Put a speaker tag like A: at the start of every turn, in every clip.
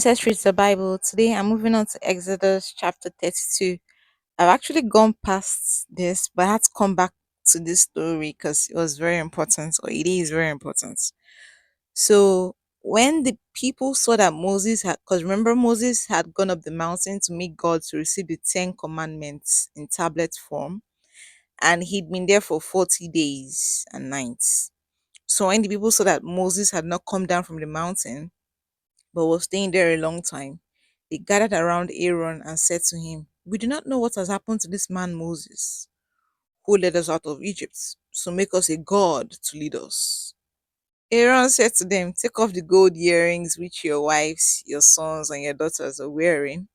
A: Let's read the Bible. Today I'm moving on to Exodus chapter 32. I've actually gone past this, but I had to come back to this story because it was very important, or it is very important. So, when the people saw that Moses had, because remember, Moses had gone up the mountain to meet God to receive the Ten Commandments in tablet form, and he'd been there for 40 days and nights. So, when the people saw that Moses had not come down from the mountain, but was staying there a long time, they gathered around Aaron and said to him, "We do not know what has happened to this man Moses, who led us out of Egypt. So make us a god to lead us." Aaron said to them, "Take off the gold earrings which your wives, your sons, and your daughters are wearing,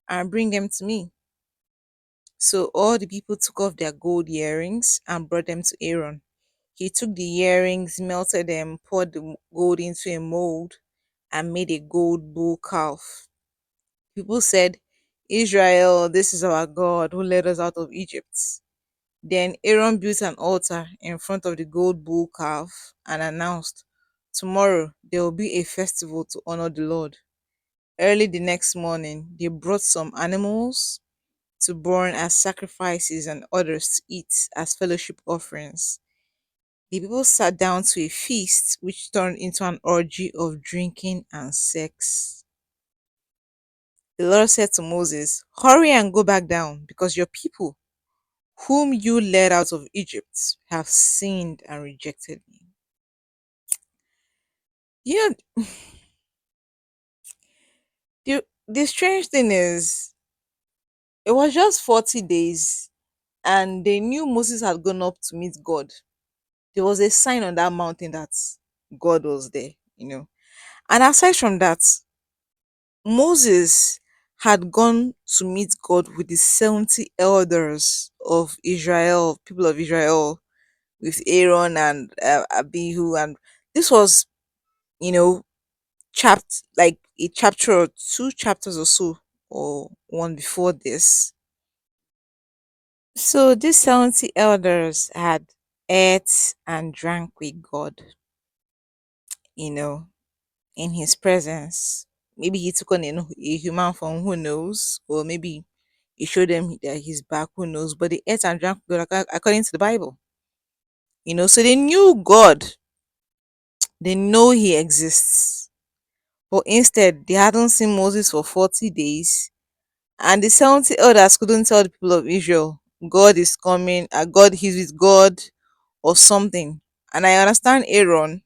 A: and bring them to me." So all the people took off their gold earrings and brought them to Aaron. He took the earrings, melted them, poured the gold into a mold, and made a gold bull calf. People said, "Israel, this is our God who led us out of Egypt." Then Aaron built an altar in front of the gold bull calf and announced, "Tomorrow there will be a festival to honor the Lord." Early the next morning, they brought some animals to burn as sacrifices and others to eat as fellowship offerings. The people sat down to a feast which turned into an orgy of drinking and sex. The Lord said to Moses, "Hurry and go back down, because your people, whom you led out of Egypt, have sinned and rejected me." You know, the strange thing is, it was just 40 days, and they knew Moses had gone up to meet God. There was a sign on that mountain that God was there. And aside from that, Moses had gone to meet God with the 70 elders of Israel, people of Israel, with Aaron and Abihu, and this was, you know, like a chapter or two chapters or so, or one before this. So these 70 elders had ate and drank with God, you know, in His presence. Maybe He took on a human form, who knows, or maybe He showed them that He's back, who knows. But they ate and drank with God according to the Bible. So they knew God, they know He exists. But instead, they hadn't seen Moses for 40 days, and the 70 elders couldn't tell the people of Israel, God is coming, God, He's with God, or something. And I understand Aaron,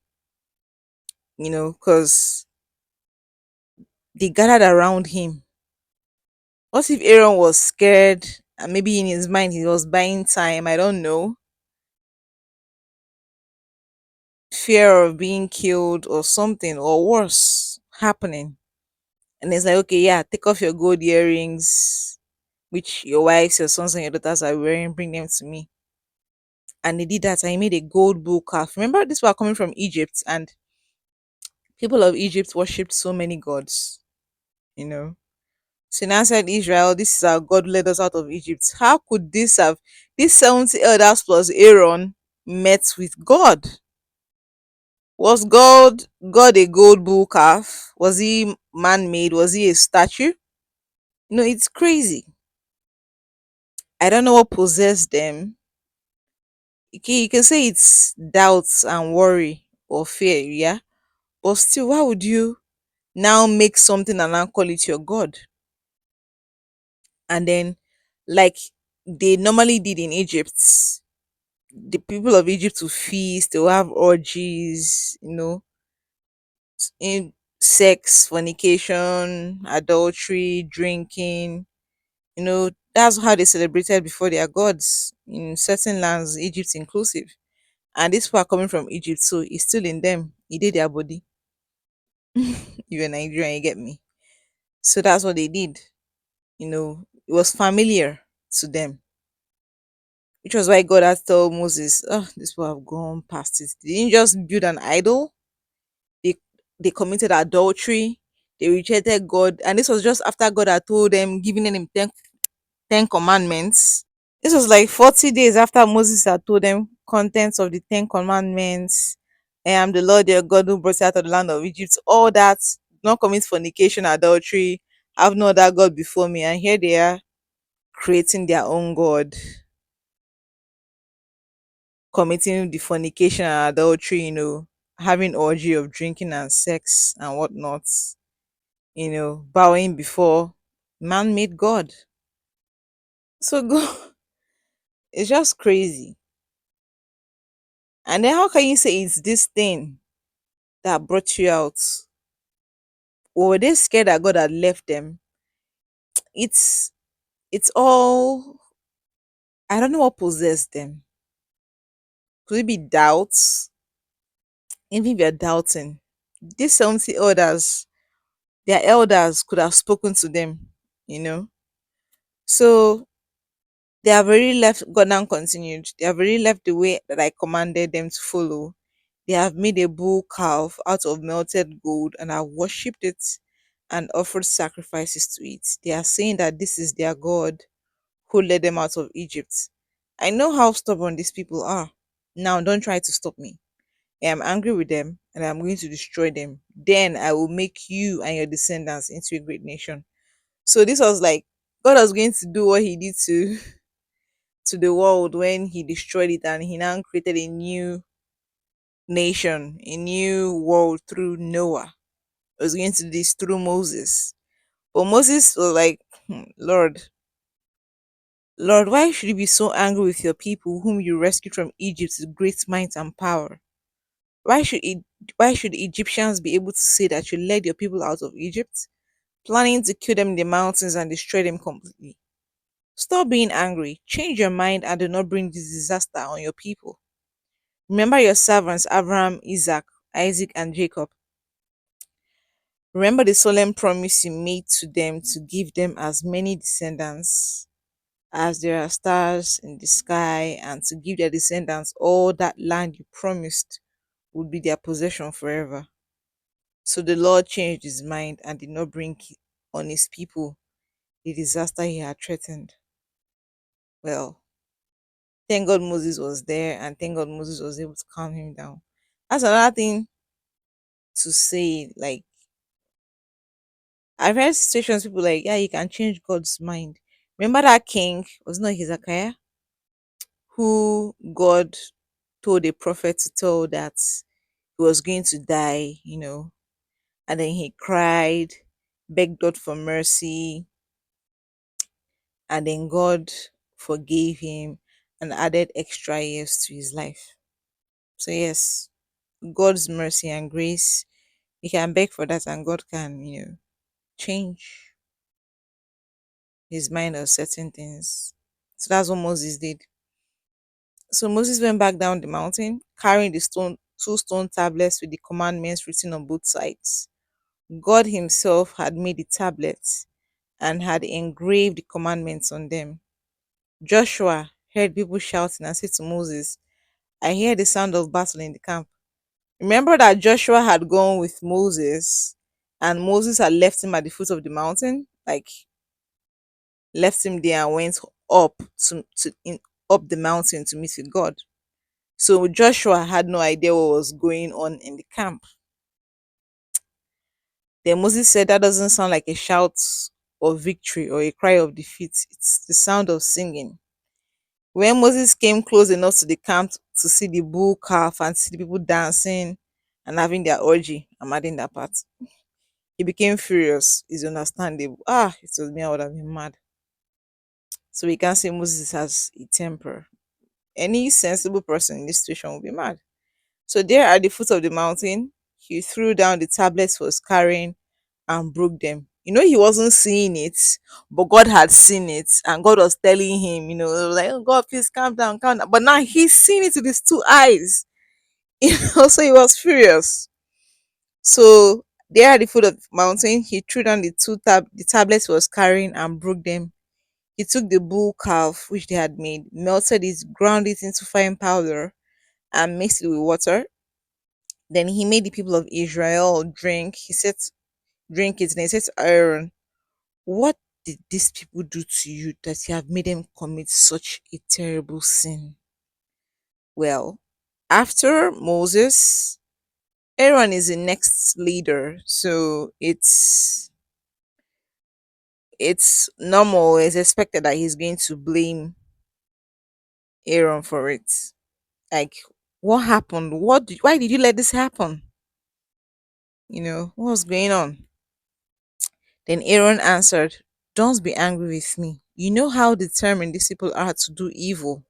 A: because they gathered around him. What if Aaron was scared and maybe in his mind he was buying time? I don't know. Fear of being killed or something, or worse, happening. And it's like, okay, yeah, take off your gold earrings, which your wives, your sons, and your daughters are wearing, bring them to me. And they did that, and he made a gold bull calf. Remember, these were coming from Egypt, and people of Egypt worshipped so many gods, you know. So now said Israel, "This is our God who led us out of Egypt." How could this have, these 70 elders plus Aaron met with God? Was God a gold bull calf? Was he man made? Was he a statue? No, it's crazy. I don't know what possessed them. You can say it's doubts and worry or fear, yeah. But still, why would you now make something and now call it your God? And then, like they normally did in Egypt, the people of Egypt will feast, they'll have orgies, in sex, fornication, adultery, drinking. That's how they celebrated before their gods in certain lands, Egypt inclusive. And these people are coming from Egypt, so it's still in them. It did their body. You're Nigerian, you get me. So that's what they did. It was familiar to them, which was why God had told Moses, "Oh, these people have gone past it. They didn't just build an idol, they they committed adultery, they rejected God." And this was just after God had told them, giving them ten commandments. This was like 40 days after Moses had told them contents of the Ten Commandments. I am the Lord your God who brought you out of the land of Egypt. All that not commit fornication, adultery, have no other God before me. And here they are creating their own God, committing the fornication and adultery, having orgy of drinking and sex and whatnot, bowing before man made God. So God, it's just crazy. And then how can you say it's this thing that brought you out? Or were they scared that God had left them? It's it's all, I don't know what possessed them. Could it be doubts? Even if you're doubting, these 70 elders, their elders could have spoken to them, you know. So they have already left God and continued. They have already left the way that I commanded them to follow. They have made a bull calf out of melted gold and have worshipped it and offered sacrifices to it. They are saying that this is their God who led them out of Egypt. I know how stubborn these people are. Now, don't try to stop me. I am angry with them and I'm going to destroy them. Then I will make you and your descendants into a great nation. So this was like God was going to do what he did to the world when he destroyed it, and he now created a new nation, a new world through Noah. It was going to do this through Moses. But Moses was like, Lord, Lord, why should you be so angry with your people whom you rescued from Egypt with great might and power? Why should it why should the Egyptians be able to say that you led your people out of Egypt, planning to kill them in the mountains and destroy them completely? Stop being angry, change your mind, and do not bring this disaster on your people. Remember your servants Abraham, Isaac, Isaac, and Jacob. Remember the solemn promise you made to them to give them as many descendants as there are stars in the sky, and to give their descendants all that land you promised would be their possession forever. So the Lord changed his mind and did not bring on his people the disaster he had threatened. Well, thank God Moses was there, and thank God Moses was able to calm him down. That's another thing to say. Like, I've heard situations, people like, yeah, you can change God's mind. Remember that king, was not Hezekiah, who God told a prophet to tell that he was going to die, and then he cried, begged God for mercy, and then God forgave him and added extra years to his life. So, yes, God's mercy and grace, we can beg for that, and God can, change his mind on certain things. So, that's what Moses did. So, Moses went back down the mountain carrying the two stone tablets with the commandments written on both sides. God Himself had made the tablets and had engraved the commandments on them. Joshua heard people shouting and said to Moses, I hear the sound of battle in the camp. Remember that Joshua had gone with Moses and Moses had left him at the foot of the mountain, like left him there and went up up the mountain to meet with God. So Joshua had no idea what was going on in the camp. Then Moses said, that doesn't sound like a shout of victory or a cry of defeat. It's the sound of singing. When Moses came close enough to the camp to see the bull calf and see the people dancing and having their orgy, I'm adding that part, he became furious. It's understandable. It was me, I would have been mad. So we can't say Moses has a temper. Any sensible person in this situation will be mad. So there at the foot of the mountain, he threw down the tablets he was carrying and broke them. He wasn't seeing it, but God had seen it, and God was telling him, like, oh God, please calm down, calm down. But now he's seen it with his two eyes. So he was furious. So there at the foot of the mountain, he threw down the tablets he was carrying and broke them. He took the bull calf which they had made, melted it, ground it into fine powder, and mixed it with water. Then he made the people of Israel drink. He said, drink it. And he said to Aaron, what did these people do to you that you have made them commit such a terrible sin? Well, after Moses Aaron is the next leader, so it's normal. It's expected that he's going to blame Aaron for it. Like, what happened? Why did you let this happen? What was going on? Then Aaron answered, "Don't be angry with me. You know how determined these people are to do evil.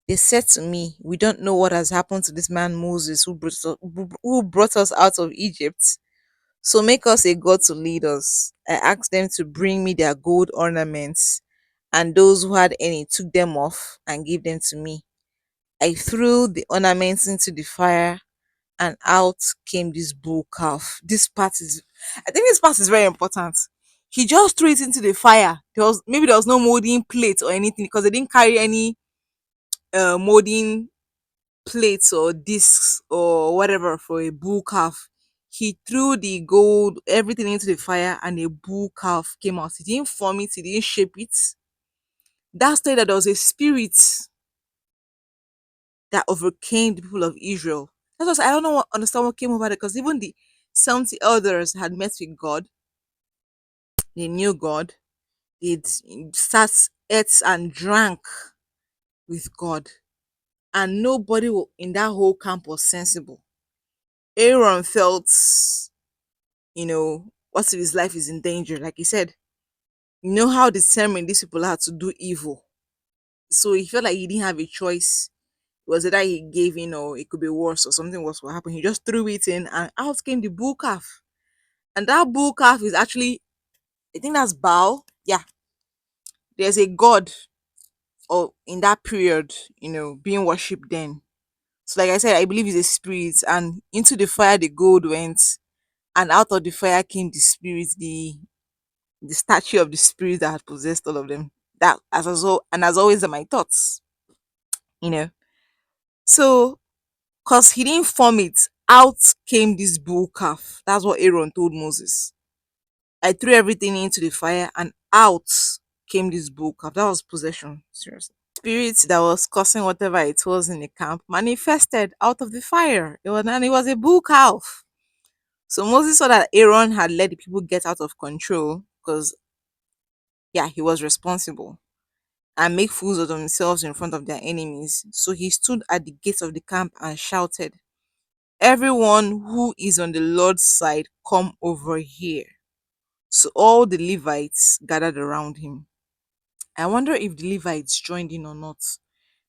A: They said to me, 'We don't know what has happened to this man Moses who brought us out of Egypt. So make us a god to lead us.' I asked them to bring me their gold ornaments, and those who had any took them off and gave them to me. I threw the ornaments into the fire, and out came this bull calf." I think this part is very important. He just threw it into the fire. There was no molding plate or anything because they didn't carry any molding plates or discs or whatever for a bull calf. He threw the gold, everything into the fire, and a bull calf came out. He didn't form it, he didn't shape it. That said that there was a spirit that overcame the people of Israel. That was, I don't know understand what came over there, because even the 70 elders had met with God. They knew God. They'd sat, ate, and drank with God. And nobody in that whole camp was sensible. Aaron felt, what if his life is in danger? Like he said, you know how determined these people are to do evil. So he felt like he didn't have a choice. It was either he gave in or it could be worse or something worse will happen. He just threw it in and out came the bull calf. And that bull calf is actually, I think that's Baal. Yeah, there's a god or in that period, being worshipped then. So like I said, I believe it's a spirit, and into the fire the gold went, and out of the fire came the spirit, the statue of the spirit that had possessed all of them. That as always are my thoughts, you know. So because he didn't form it, out came this bull calf. That's what Aaron told Moses. I threw everything into the fire and out came this bull calf. That was possession. Seriously. Spirit that was causing whatever it was in the camp manifested out of the fire. It was a bull calf. So Moses saw that Aaron had let the people get out of control because, yeah, he was responsible and make fools of themselves in front of their enemies. So he stood at the gates of the camp and shouted, "Everyone who is on the Lord's side, come over here." So all the Levites gathered around him. I wonder if the Levites joined in or not.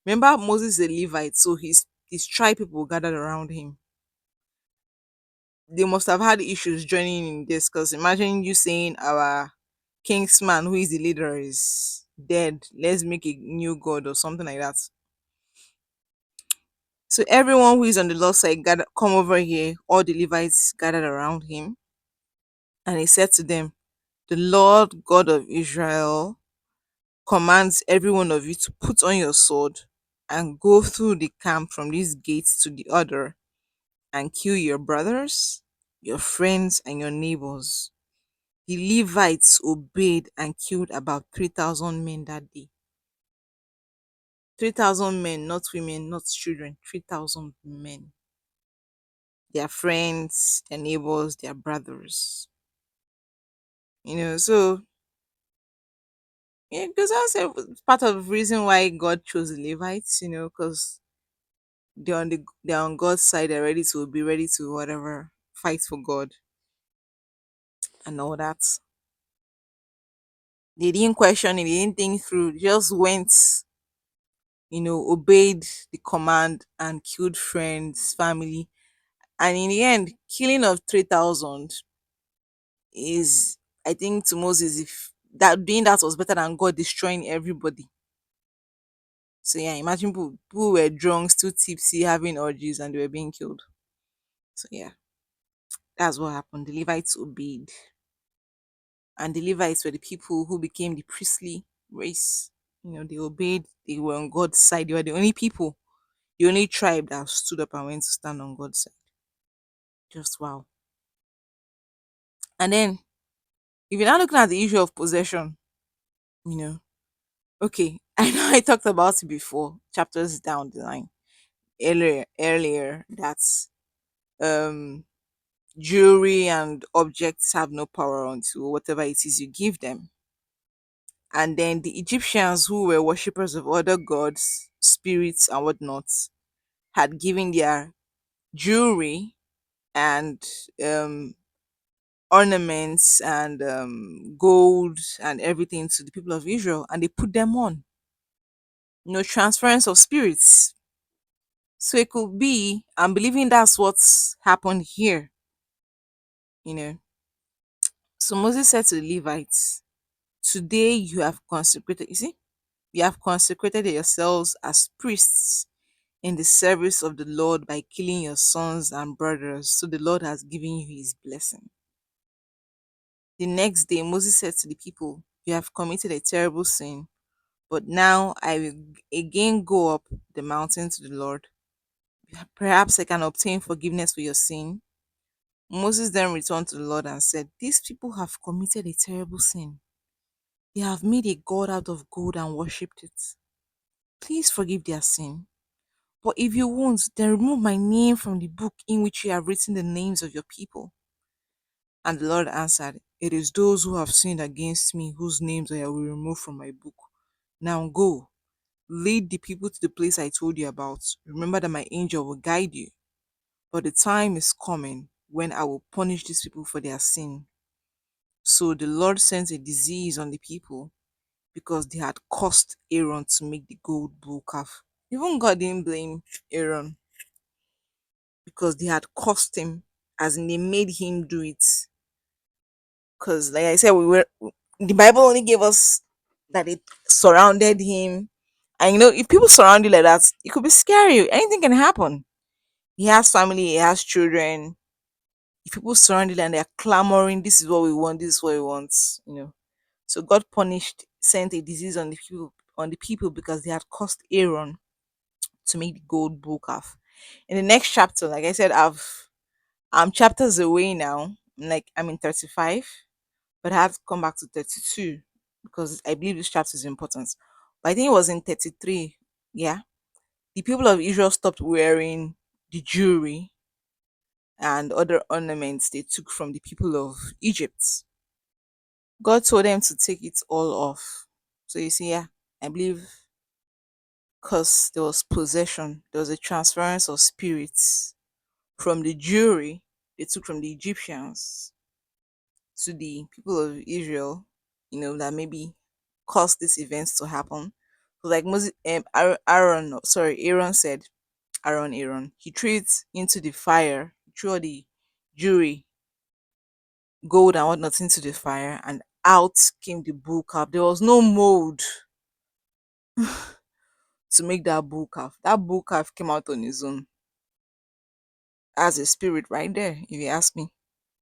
A: Remember, Moses is a Levite, so his tribe people gathered around him. They must have had issues joining in this, because imagine you saying our kingsman, who is the leader, is dead. Let's make a new god or something like that. So everyone who is on the Lord's side come over here. All the Levites gathered around him, and he said to them, "The Lord God of Israel commands every one of you to put on your sword and go through the camp from this gate to the other and kill your brothers, your friends, and your neighbors." The Levites obeyed and killed about 3,000 men that day. 3,000 men, not women, not children. 3,000 men. Their friends, their neighbors, their brothers. So, yeah, because I say part of the reason why God chose the Levites, because they're on God's side, they're ready to be ready to whatever, fight for God and all that. They didn't question it, they didn't think through, they just went, obeyed the command and killed friends, family. And in the end, killing of 3,000 is, I think, to Moses, if that doing that was better than God destroying everybody. So yeah, imagine people were drunk, still tipsy, having orgies, and they were being killed. So yeah, that's what happened. The Levites obeyed, and the Levites were the people who became the priestly race. They obeyed. They were on God's side. They were the only people, the only tribe that stood up and went to stand on God's side. Just wow. And then, if you're now looking at the issue of possession, you know, okay, I know I talked about it before, chapters down the line, earlier, that um jewelry and objects have no power until whatever it is you give them. And then the Egyptians, who were worshippers of other gods, spirits, and whatnot, had given their jewelry and um, ornaments and gold and everything to the people of Israel, and they put them on. Transference of spirits. So it could be, I'm believing that's what's happened here. You know. So Moses said to the Levites, "Today you have consecrated. You see, you have consecrated yourselves as priests in the service of the Lord by killing your sons and brothers. So the Lord has given you His blessing." The next day, Moses said to the people, "You have committed a terrible sin, but now I will again go up the mountain to the Lord. Perhaps I can obtain forgiveness for your sin." Moses then returned to the Lord and said, "These people have committed a terrible sin. They have made a god out of gold and worshipped it. Please forgive their sin. But if you won't, then remove my name from the book in which you have written the names of your people." And the Lord answered, "It is those who have sinned against me whose names I will remove from my book. Now go, lead the people to the place I told you about. Remember that my angel will guide you. But the time is coming when I will punish these people for their sin." So the Lord sent a disease on the people because they had caused Aaron to make the gold bull calf. Even God didn't blame Aaron because they had caused him, as in they made him do it. Because, like I said, the Bible only gave us that it surrounded him. And if people surround you like that, it could be scary. Anything can happen. He has family, he has children. If people surround you and they're clamoring, "This is what we want, this is what we want." So God punished, sent a disease on the people because they had caused Aaron to make the gold bull calf. In the next chapter, like I said, I'm chapters away now. I'm in 35, but I have to come back to 32 because I believe this chapter is important. But I think it was in 33. Yeah. The people of Israel stopped wearing the jewelry and other ornaments they took from the people of Egypt. God told them to take it all off. So you see, yeah, I believe because there was possession, there was a transference of spirits from the jewelry they took from the Egyptians to the people of Israel, that maybe caused these events to happen. So like Moses, Aaron, no, sorry, Aaron said, Aaron, he threw it into the fire, he threw all the jewelry, gold and whatnot into the fire, and out came the bull calf. There was no mold to make that bull calf. That bull calf came out on his own as a spirit right there, if you ask me,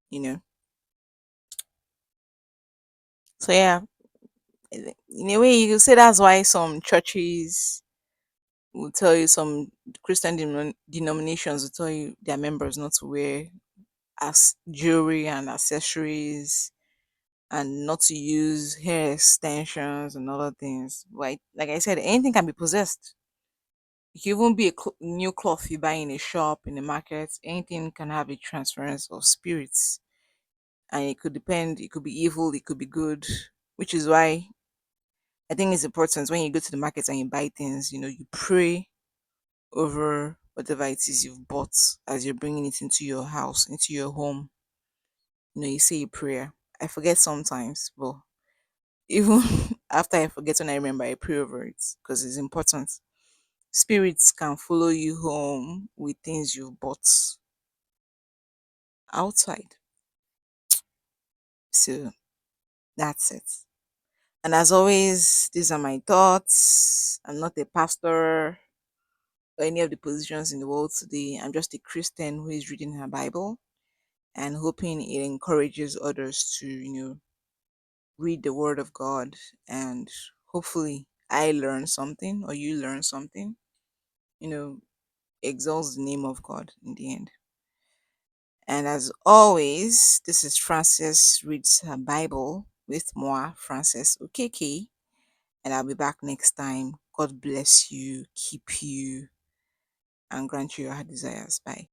A: you know. So yeah, in a way, you could say that's why some churches will tell you, some Christian denominations will tell you their members not to wear as jewelry and accessories and not to use hair extensions and other things. Like I said, anything can be possessed. It can even be a new cloth you buy in a shop, in the market. Anything can have a transference of spirits, and it could depend. It could be evil, it could be good, which is why I think it's important when you go to the market and you buy things. You pray over whatever it is you've bought as you're bringing it into your house, into your home. You say a prayer. I forget sometimes, but even after I forget, when I remember, I pray over it because it's important. Spirits can follow you home with things you've bought outside. So that's it. And as always, these are my thoughts. I'm not a pastor or any of the positions in the world today. I'm just a Christian who is reading her Bible and hoping it encourages others to, read the Word of God, and hopefully I learn something or you learn something, you know, exalts the name of God in the end. And as always, this is Frances Reads Her Bible with Moa Frances Okeke, and I'll be back next time. God bless you, keep you, and grant you your heart desires. Bye.